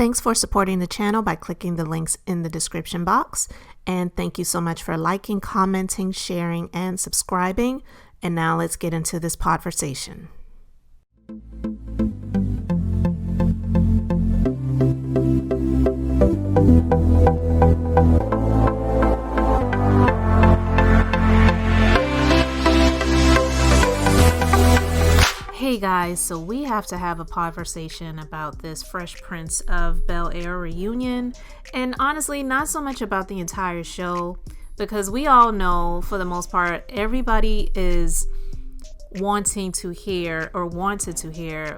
Thanks for supporting the channel by clicking the links in the description box. And thank you so much for liking, commenting, sharing, and subscribing. And now let's get into this podversation. Hey guys, so we have to have a conversation about this Fresh Prince of Bel-Air reunion, and honestly not so much about the entire show, because we all know for the most part everybody is wanted to hear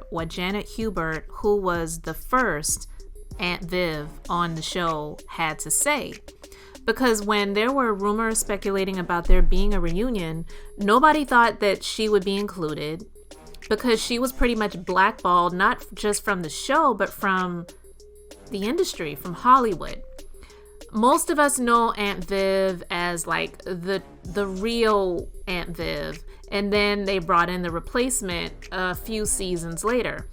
what Janet Hubert, who was the first Aunt Viv on the show, had to say. Because when there were rumors speculating about there being a reunion, nobody thought that she would be included, because she was pretty much blackballed, not just from the show, but from the industry, from Hollywood. Most of us know Aunt Viv as like the real Aunt Viv, and then they brought in the replacement a few seasons later.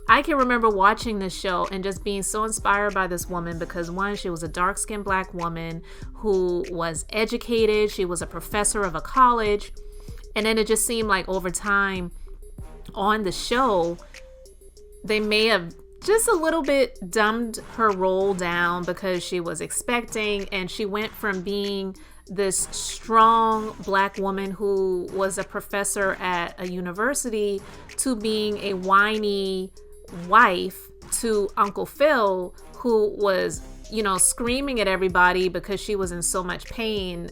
I can remember watching this show and just being so inspired by this woman because, one, she was a dark-skinned black woman who was educated. She was a professor of a college. And then it just seemed like over time on the show, they may have just a little bit dumbed her role down because she was expecting, and she went from being this strong black woman who was a professor at a university to being a whiny wife to Uncle Phil, who was, screaming at everybody because she was in so much pain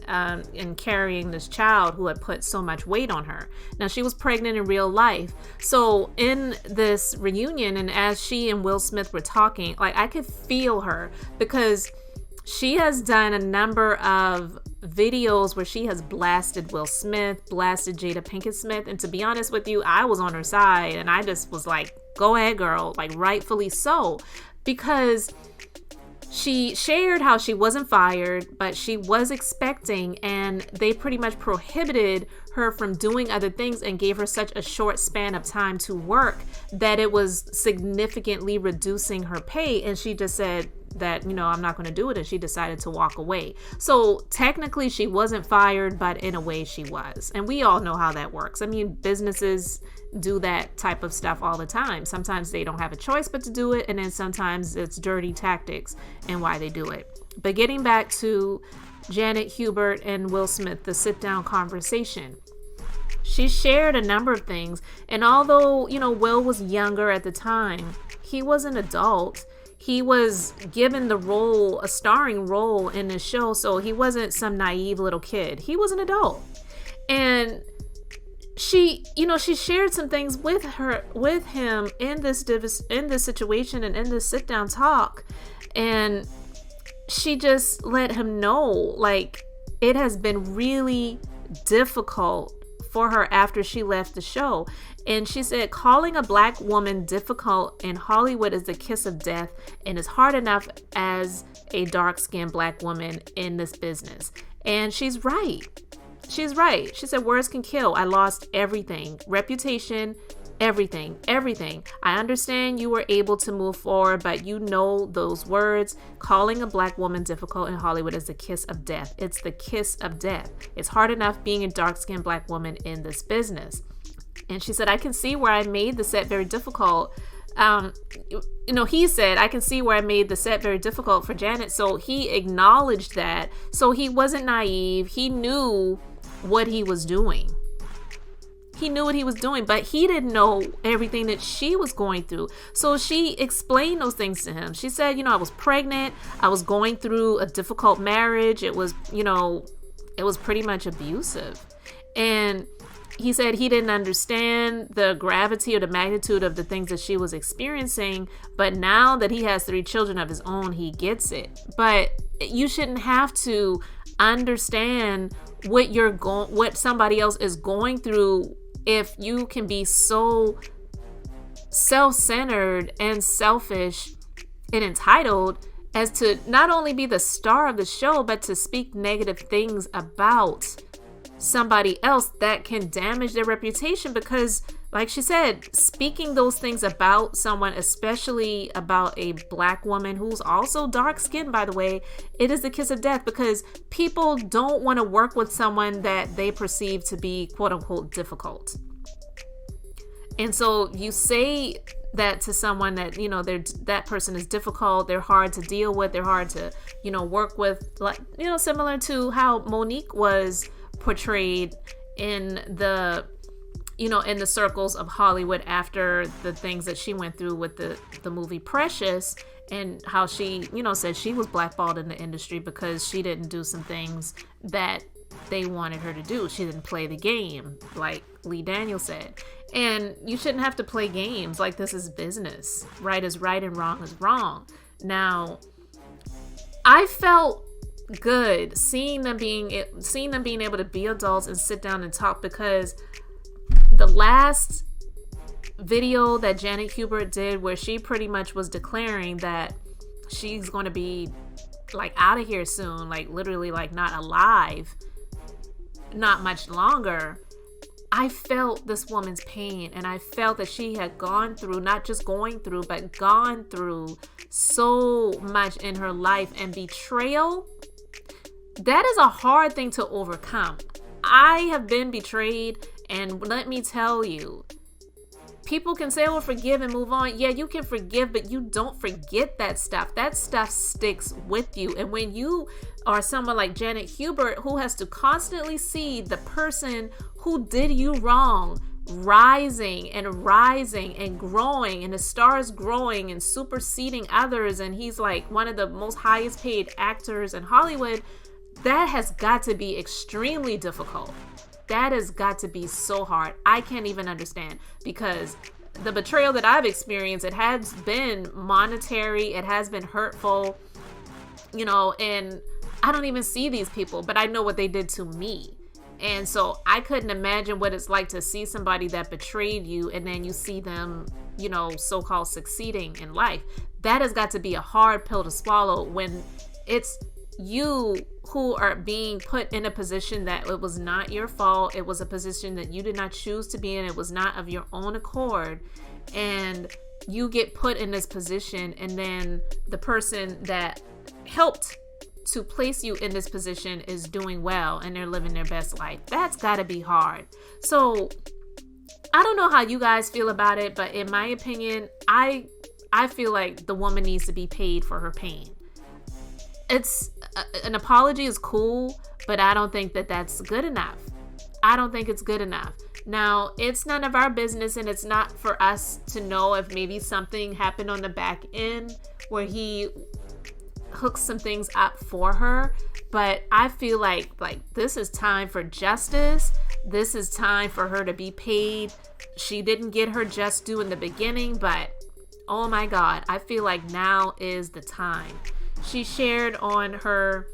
in carrying this child who had put so much weight on her. Now, she was pregnant in real life. So in this reunion, and as she and Will Smith were talking, I could feel her, because she has done a number of videos where she has blasted Will Smith, blasted Jada Pinkett Smith. And to be honest with you, I was on her side, and I just was like, go ahead, girl, rightfully so, because she shared how she wasn't fired, but she was expecting, and they pretty much prohibited her from doing other things and gave her such a short span of time to work that it was significantly reducing her pay. And she just said that, I'm not going to do it. And she decided to walk away. So technically she wasn't fired, but in a way she was. And we all know how that works. I mean, businesses do that type of stuff all the time. Sometimes they don't have a choice but to do it, and then sometimes it's dirty tactics and why they do it. But getting back to Janet Hubert and Will Smith, the sit-down conversation, she shared a number of things. And although, Will was younger at the time, he was an adult. He was given the role, a starring role in this show, so he wasn't some naive little kid. He was an adult. And she shared some things with him in this situation and in this sit down talk, and she just let him know, it has been really difficult for her after she left the show. And she said, calling a black woman difficult in Hollywood is the kiss of death, and it's hard enough as a dark-skinned black woman in this business. And she's right. She's right. She said, words can kill. I lost everything. Reputation, everything. I understand you were able to move forward, but those words, calling a black woman difficult in Hollywood is the kiss of death. It's the kiss of death. It's hard enough being a dark-skinned black woman in this business. And she said, I can see where I made the set very difficult. He said, I can see where I made the set very difficult for Janet. So he acknowledged that. So he wasn't naive. He knew what he was doing. But he didn't know everything that she was going through. So she explained those things to him. She said, I was pregnant. I was going through a difficult marriage. It was pretty much abusive. And he said he didn't understand the gravity or the magnitude of the things that she was experiencing. But now that he has 3 children of his own, he gets it. But you shouldn't have to understand what somebody else is going through if you can be so self-centered and selfish and entitled as to not only be the star of the show, but to speak negative things about somebody else that can damage their reputation, because like she said, speaking those things about someone, especially about a black woman who's also dark skinned, by the way, it is the kiss of death, because people don't want to work with someone that they perceive to be quote unquote difficult. And so you say that to someone that, you know, that person is difficult, they're hard to deal with, they're hard to, you know, work with, like, you know, similar to how Monique was portrayed in the, you know, in the circles of Hollywood after the things that she went through with the movie Precious, and how she, you know, said she was blackballed in the industry because she didn't do some things that they wanted her to do. She didn't play the game, like Lee Daniels said. And you shouldn't have to play games. Like, this is business. Right is right and wrong is wrong. Now, I felt good seeing them being able to be adults and sit down and talk, because the last video that Janet Hubert did, where she pretty much was declaring that she's going to be like out of here soon, like literally like not alive, not much longer, I felt this woman's pain, and I felt that she had gone through, not just going through, but gone through so much in her life. And betrayal, that is a hard thing to overcome. I have been betrayed, and let me tell you, people can say, well, forgive and move on. Yeah, you can forgive, but you don't forget that stuff. That stuff sticks with you. And when you are someone like Janet Hubert, who has to constantly see the person who did you wrong rising and growing, and the stars growing and superseding others, and he's like one of the most highest paid actors in Hollywood, that has got to be extremely difficult. That has got to be so hard. I can't even understand, because the betrayal that I've experienced, it has been monetary, it has been hurtful, you know, and I don't even see these people, but I know what they did to me. And so I couldn't imagine what it's like to see somebody that betrayed you, and then you see them, you know, so-called succeeding in life. That has got to be a hard pill to swallow, when it's you who are being put in a position that it was not your fault. It was a position that you did not choose to be in. It was not of your own accord. And you get put in this position, and then the person that helped to place you in this position is doing well and they're living their best life. That's got to be hard. So I don't know how you guys feel about it, but in my opinion, I feel like the woman needs to be paid for her pain. It's an apology is cool, but I don't think that that's good enough. I don't think it's good enough. Now, it's none of our business, and it's not for us to know if maybe something happened on the back end where he hooks some things up for her. But I feel like this is time for justice. This is time for her to be paid. She didn't get her just due in the beginning, but oh my God, I feel like now is the time. She shared on her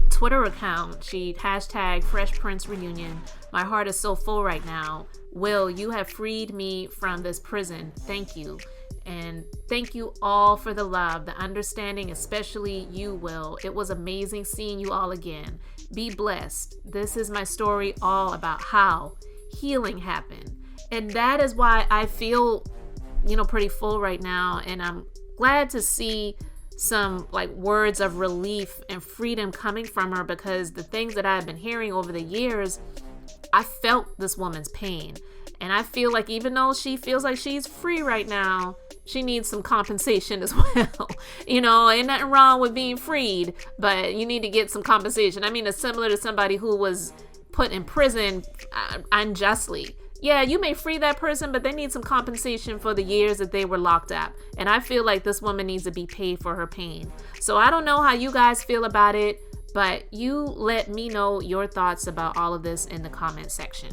Twitter account, she hashtag Fresh Prince Reunion. My heart is so full right now. Will, you have freed me from this prison. Thank you. And thank you all for the love, the understanding, especially you, Will. It was amazing seeing you all again. Be blessed. This is my story all about how healing happened. And that is why I feel, pretty full right now. And I'm glad to see some words of relief and freedom coming from her, because the things that I've been hearing over the years, I felt this woman's pain. And I feel like even though she feels like she's free right now, she needs some compensation as well. Ain't nothing wrong with being freed, but you need to get some compensation. I mean, it's similar to somebody who was put in prison unjustly. Yeah, you may free that person, but they need some compensation for the years that they were locked up. And I feel like this woman needs to be paid for her pain. So I don't know how you guys feel about it, but you let me know your thoughts about all of this in the comment section.